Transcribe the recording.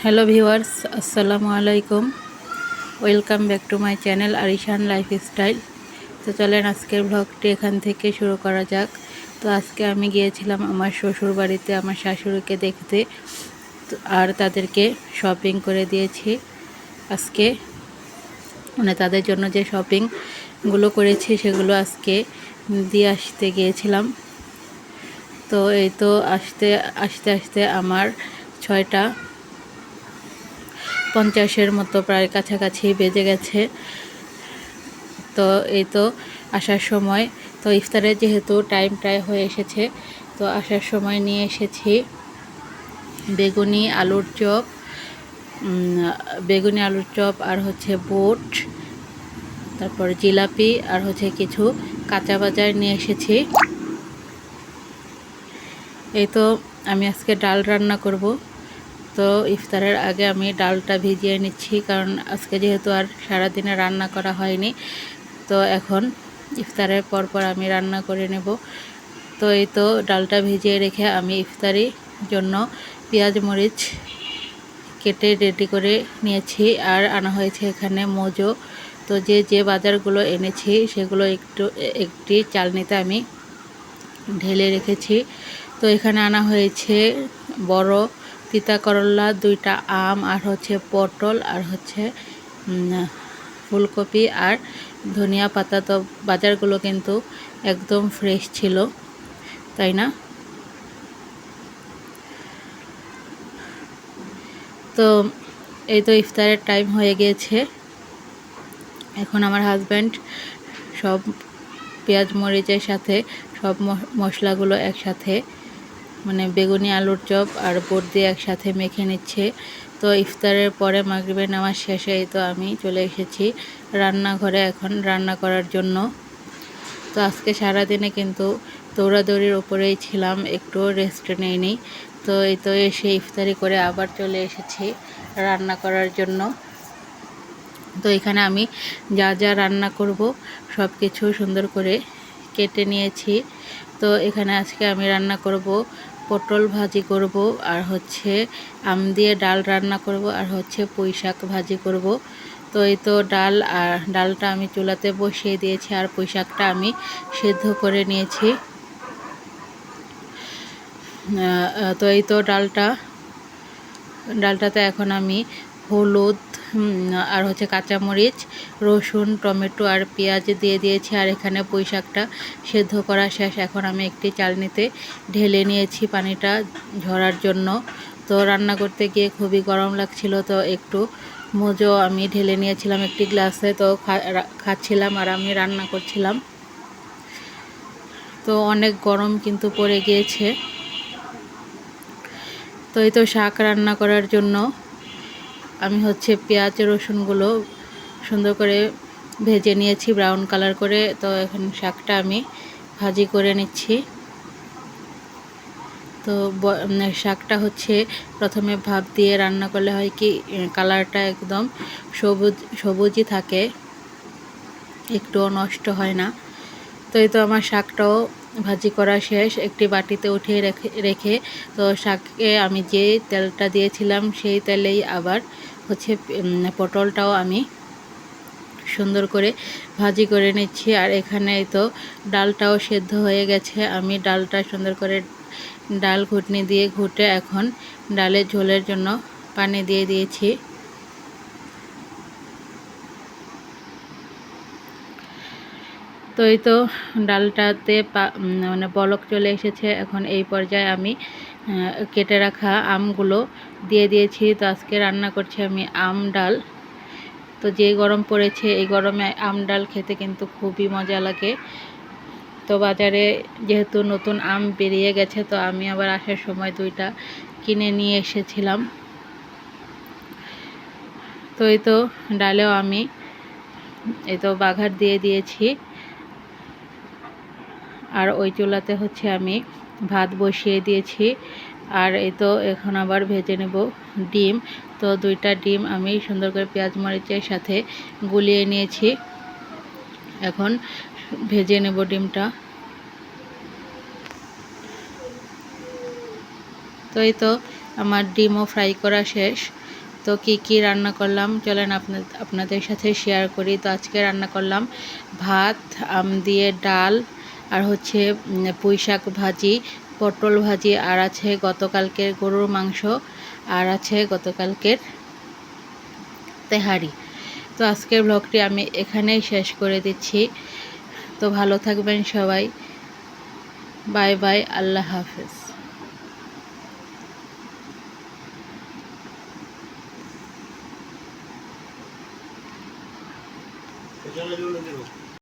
Hello viewers, আসসালামু আলাইকুম। Welcome back to my channel Arishan lifestyle. তো চলেন আজকের ব্লগটি এখান থেকে শুরু করা যাক। তো আজকে আমি গিয়েছিলাম আমার শ্বশুর বাড়িতে আমার শাশুড়িকে দেখতে, আর তাদেরকে শপিং করে দিয়েছি। আজকে মানে তাদের জন্য যে শপিংগুলো করেছি সেগুলো আজকে দিয়ে আসতে গিয়েছিলাম। তো এই তো আস্তে আস্তে আমার 6:50 মতো প্রায় কাছাকাছি বেজে গেছে। তো এই তো আসার সময় তো ইফতারের যেহেতু টাইমটাই হয়ে এসেছে, তো আসার সময় নিয়ে এসেছি বেগুনি আলুর চপ আর হচ্ছে বুট, তারপর জিলাপি আর হচ্ছে কিছু কাঁচা বাজার নিয়ে এসেছি। এই তো আমি আজকে ডাল রান্না করব। তো ইফতারের আগে আমি ডালটা ভিজিয়ে নিচ্ছি, কারণ আজকে যেহেতু আর সারাদিনে রান্না করা হয়নি, তো এখন ইফতারের পর আমি রান্না করে নেব। তো এই তো ডালটা ভিজিয়ে রেখে আমি ইফতারির জন্য পেঁয়াজ মরিচ কেটে রেডি করে নিয়েছি। আর আনা হয়েছে এখানে মোজো। তো যে বাজারগুলো এনেছি সেগুলো একটি চালনিতে আমি ঢেলে রেখেছি। তো এখানে আনা হয়েছে বড় তিতা করলা, 2টা আম, আর হচ্ছে পটল, আর হচ্ছে ফুলকপি আর ধনিয়া পাতা। তো বাজারগুলো কিন্তু একদম ফ্রেশ ছিল, তাই না? তো এই তো ইফতারের টাইম হয়ে গিয়েছে। এখন আমার হাজব্যান্ড সব পেঁয়াজ মরিচের সাথে সব মশলাগুলো একসাথে, মানে বেগুনি আলুর চপ আর বুট দিয়ে একসাথে মেখে নিচ্ছে। তো ইফতারের পরে মাগরিবের নামাজ শেষে এই তো আমি চলে এসেছি রান্নাঘরে এখন রান্না করার জন্য। তো আজকে সারাদিনে কিন্তু দৌড়াদৌড়ির উপরেই ছিলাম, একটু রেস্ট নেইনি। তো এই তো এসে ইফতারি করে আবার চলে এসেছি রান্না করার জন্য। তো এখানে আমি যা রান্না করব সব কিছু সুন্দর করে কেটে নিয়েছি। তো এখানে আজকে আমি রান্না করব পটল ভাজি করব, আর হচ্ছে আম দিয়ে ডাল রান্না করব, আর হচ্ছে পুঁই শাক ভাজি করব। তো এই তো ডালটা আমি চুলাতে বসিয়ে দিয়েছি, আর পুঁই শাকটা আমি সেদ্ধ করে নিয়েছি। তো এই তো ডালটাতে এখন আমি হলুদ আর হচ্ছে কাঁচামরিচ, রসুন, টমেটো আর পেঁয়াজ দিয়ে দিয়েছি। আর এখানে পুঁই শাকটা সেদ্ধ করা শেষ। এখন আমি একটি চালনিতে ঢেলে নিয়েছি পানিটা ঝরার জন্য। তো রান্না করতে গিয়ে খুবই গরম লাগছিল, তো একটু মোজো আমি ঢেলে নিয়েছিলাম একটি গ্লাসে। তো খাচ্ছিলাম আর আমি রান্না করছিলাম। তো অনেক গরম কিন্তু পড়ে গিয়েছে। তো এই তো শাক রান্না করার জন্য আমি হচ্ছে পেঁয়াজ রসুনগুলো সুন্দর করে ভেজে নিয়েছি ব্রাউন কালার করে। তো এখন শাকটা আমি ভাজি করে নিচ্ছি। তো শাকটা হচ্ছে প্রথমে ভাপ দিয়ে রান্না করলে হয় কি কালারটা একদম সবুজই থাকে, একটুও নষ্ট হয় না। তো এই তো আমার শাকটাও ভাজি করা শেষ, একটি বাটিতে উঠিয়ে রেখে তো শাকে আমি যে তেলটা দিয়েছিলাম সেই তেলেই আবার হচ্ছে পটলটাও আমি সুন্দর করে ভাজি করে নিচ্ছি। আর এখানে তো ডালটাও সেদ্ধ হয়ে গেছে। আমি ডালটা সুন্দর করে ডাল ঘুটনি দিয়ে ঘুটে এখন ডালের ঝোলের জন্য পানি দিয়ে দিয়েছি। তো এই তো ডালটাতে মানে বলক চলে এসেছে। এখন এই পর্যায়ে আমি কেটে রাখা আমগুলো দিয়ে দিয়েছি। তো আজকে রান্না করছি আমি আম ডাল। তো যে গরম পড়েছে এই গরমে আম ডাল খেতে কিন্তু খুবই মজা লাগে। তো বাজারে যেহেতু নতুন আম বেরিয়ে গেছে, তো আমি আবার আসার সময় 2টা কিনে নিয়ে এসেছিলাম। তো এই তো ডালেও আমি এই তো বাঘার দিয়ে দিয়েছি। আর ওই চুলাতে হচ্ছে আমি ভাত বসিয়ে দিয়েছি। আর এই তো এখন আবার ভেজে নেব ডিম। তো 2টা ডিম আমি সুন্দর করে পেঁয়াজ মরিচের সাথে গুলিয়ে নিয়েছি। এখন ভেজে নেব ডিমটা। তো এই তো আমার ডিমও ফ্রাই করা শেষ। তো কি রান্না করলাম চলেন আপনাদের সাথে শেয়ার করি। তো আজকে রান্না করলাম ভাত, আম দিয়ে ডাল, আর হচ্ছে পুঁই শাক ভাজি, পটল ভাজি, আর আছে গতকালকের গরুর মাংস, আর আছে গতকালকের তেহারি। তো আজকের ব্লগটি আমি এখানেই শেষ করে দিচ্ছি। তো ভালো থাকবেন সবাই। বাই বাই, আল্লাহ হাফেজ। Yo le digo,